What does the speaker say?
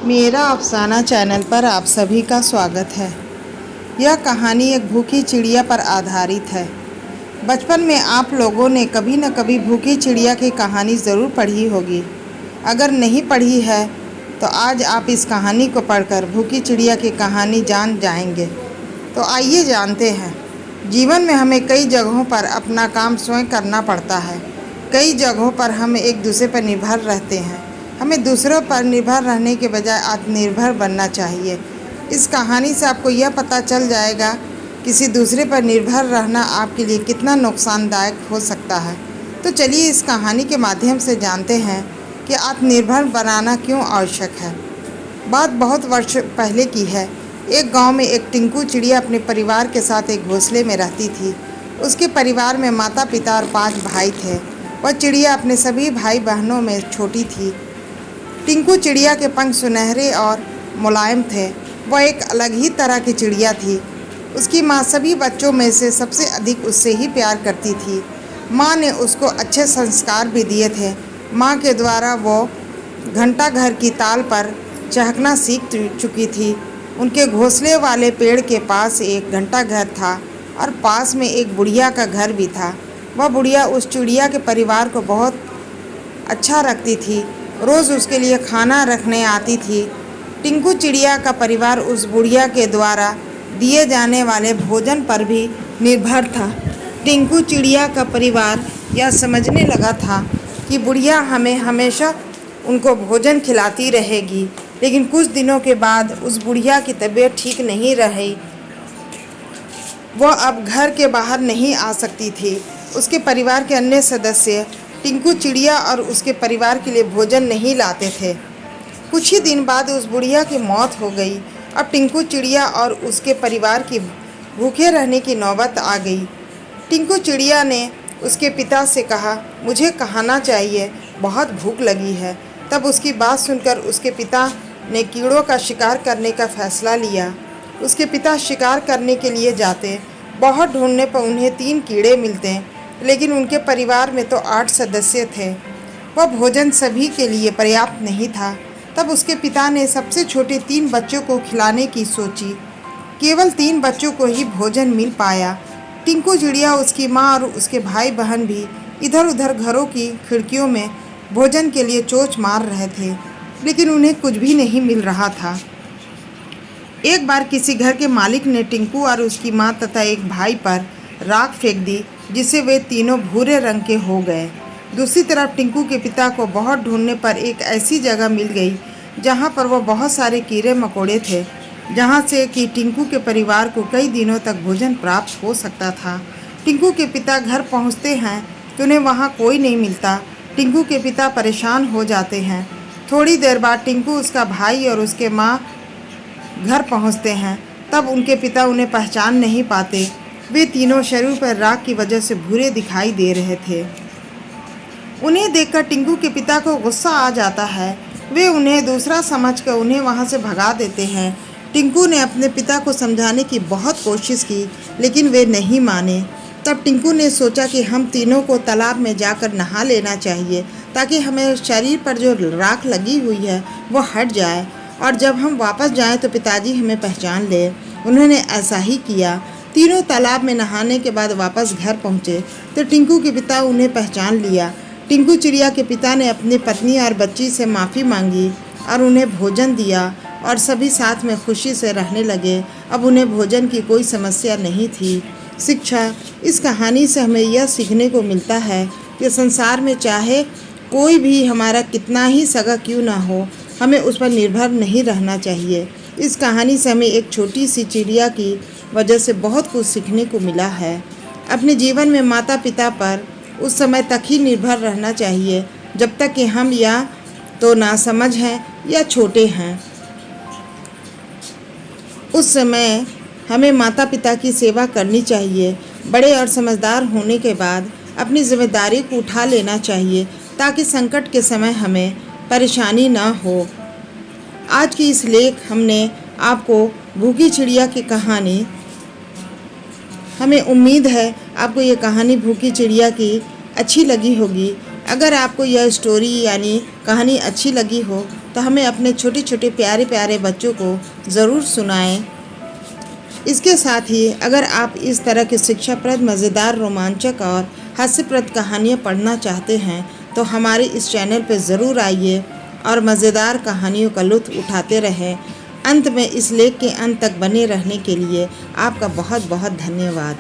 मेरा अफसाना चैनल पर आप सभी का स्वागत है। यह कहानी एक भूखी चिड़िया पर आधारित है। बचपन में आप लोगों ने कभी न कभी भूखी चिड़िया की कहानी ज़रूर पढ़ी होगी। अगर नहीं पढ़ी है तो आज आप इस कहानी को पढ़कर भूखी चिड़िया की कहानी जान जाएंगे। तो आइए जानते हैं। जीवन में हमें कई जगहों पर अपना काम स्वयं करना पड़ता है। कई जगहों पर हम एक दूसरे पर निर्भर रहते हैं। हमें दूसरों पर निर्भर रहने के बजाय आत्मनिर्भर बनना चाहिए। इस कहानी से आपको यह पता चल जाएगा किसी दूसरे पर निर्भर रहना आपके लिए कितना नुकसानदायक हो सकता है। तो चलिए इस कहानी के माध्यम से जानते हैं कि आत्मनिर्भर बनाना क्यों आवश्यक है। बात बहुत वर्ष पहले की है। एक गांव में एक टिंकू चिड़िया अपने परिवार के साथ एक घोंसले में रहती थी। उसके परिवार में माता पिता और 5 भाई थे। वह चिड़िया अपने सभी भाई बहनों में छोटी थी। टिंकू चिड़िया के पंख सुनहरे और मुलायम थे। वह एक अलग ही तरह की चिड़िया थी। उसकी माँ सभी बच्चों में से सबसे अधिक उससे ही प्यार करती थी। माँ ने उसको अच्छे संस्कार भी दिए थे। माँ के द्वारा वो घंटा घर की ताल पर चहकना सीख चुकी थी। उनके घोंसले वाले पेड़ के पास एक घंटा घर था और पास में एक बुढ़िया का घर भी था। वह बुढ़िया उस चिड़िया के परिवार को बहुत अच्छा रखती थी। रोज़ उसके लिए खाना रखने आती थी। टिंकू चिड़िया का परिवार उस बुढ़िया के द्वारा दिए जाने वाले भोजन पर भी निर्भर था। टिंकू चिड़िया का परिवार यह समझने लगा था कि बुढ़िया हमें हमेशा उनको भोजन खिलाती रहेगी। लेकिन कुछ दिनों के बाद उस बुढ़िया की तबीयत ठीक नहीं रही। वह अब घर के बाहर नहीं आ सकती थी। उसके परिवार के अन्य सदस्य टिंकू चिड़िया और उसके परिवार के लिए भोजन नहीं लाते थे। कुछ ही दिन बाद उस बुढ़िया की मौत हो गई। अब टिंकू चिड़िया और उसके परिवार की भूखे रहने की नौबत आ गई। टिंकू चिड़िया ने उसके पिता से कहा, मुझे खाना चाहिए, बहुत भूख लगी है। तब उसकी बात सुनकर उसके पिता ने कीड़ों का शिकार करने का फैसला लिया। उसके पिता शिकार करने के लिए जाते। बहुत ढूंढने पर उन्हें 3 कीड़े मिलते, लेकिन उनके परिवार में तो 8 सदस्य थे। वह भोजन सभी के लिए पर्याप्त नहीं था। तब उसके पिता ने सबसे छोटे 3 बच्चों को खिलाने की सोची। केवल 3 बच्चों को ही भोजन मिल पाया। टिंकू चिड़िया, उसकी माँ और उसके भाई बहन भी इधर उधर घरों की खिड़कियों में भोजन के लिए चोंच मार रहे थे, लेकिन उन्हें कुछ भी नहीं मिल रहा था। एक बार किसी घर के मालिक ने टिंकू और उसकी माँ तथा एक भाई पर राख फेंक दी, जिससे वे तीनों भूरे रंग के हो गए। दूसरी तरफ टिंकू के पिता को बहुत ढूंढने पर एक ऐसी जगह मिल गई जहाँ पर वह बहुत सारे कीड़े मकोड़े थे, जहाँ से कि टिंकू के परिवार को कई दिनों तक भोजन प्राप्त हो सकता था। टिंकू के पिता घर पहुँचते हैं तो उन्हें वहाँ कोई नहीं मिलता। टिंकू के पिता परेशान हो जाते हैं। थोड़ी देर बाद टिंकू, उसका भाई और उसके माँ घर पहुँचते हैं। तब उनके पिता उन्हें पहचान नहीं पाते। वे तीनों शरीर पर राख की वजह से भूरे दिखाई दे रहे थे। उन्हें देखकर टिंकू के पिता को गुस्सा आ जाता है। वे उन्हें दूसरा समझकर उन्हें वहां से भगा देते हैं। टिंकू ने अपने पिता को समझाने की बहुत कोशिश की, लेकिन वे नहीं माने। तब टिंकू ने सोचा कि हम तीनों को तालाब में जाकर नहा लेना चाहिए, ताकि हमें शरीर पर जो राख लगी हुई है वो हट जाए, और जब हम वापस जाएं तो पिताजी हमें पहचान ले। उन्होंने ऐसा ही किया। तीनों तालाब में नहाने के बाद वापस घर पहुँचे तो टिंकू के पिता उन्हें पहचान लिया। टिंकू चिड़िया के पिता ने अपनी पत्नी और बच्ची से माफ़ी मांगी और उन्हें भोजन दिया, और सभी साथ में खुशी से रहने लगे। अब उन्हें भोजन की कोई समस्या नहीं थी। शिक्षा: इस कहानी से हमें यह सीखने को मिलता है कि संसार में चाहे कोई भी हमारा कितना ही सगा क्यों ना हो, हमें उस पर निर्भर नहीं रहना चाहिए। इस कहानी से हमें एक छोटी सी चिड़िया की वजह से बहुत कुछ सीखने को मिला है। अपने जीवन में माता पिता पर उस समय तक ही निर्भर रहना चाहिए जब तक कि हम या तो नासमझ हैं या छोटे हैं। उस समय हमें माता पिता की सेवा करनी चाहिए। बड़े और समझदार होने के बाद अपनी जिम्मेदारी को उठा लेना चाहिए, ताकि संकट के समय हमें परेशानी ना हो। आज की इस लेख हमने आपको भूखी चिड़िया की कहानी, हमें उम्मीद है आपको ये कहानी भूखी चिड़िया की अच्छी लगी होगी। अगर आपको यह स्टोरी यानी कहानी अच्छी लगी हो तो हमें अपने छोटे छोटे प्यारे प्यारे बच्चों को ज़रूर सुनाएं। इसके साथ ही अगर आप इस तरह की शिक्षाप्रद, मज़ेदार, रोमांचक और हास्यप्रद कहानियाँ पढ़ना चाहते हैं तो हमारे इस चैनल पर ज़रूर आइए और मज़ेदार कहानियों का लुत्फ़ उठाते रहें। अंत में इस लेख के अंत तक बने रहने के लिए आपका बहुत बहुत धन्यवाद।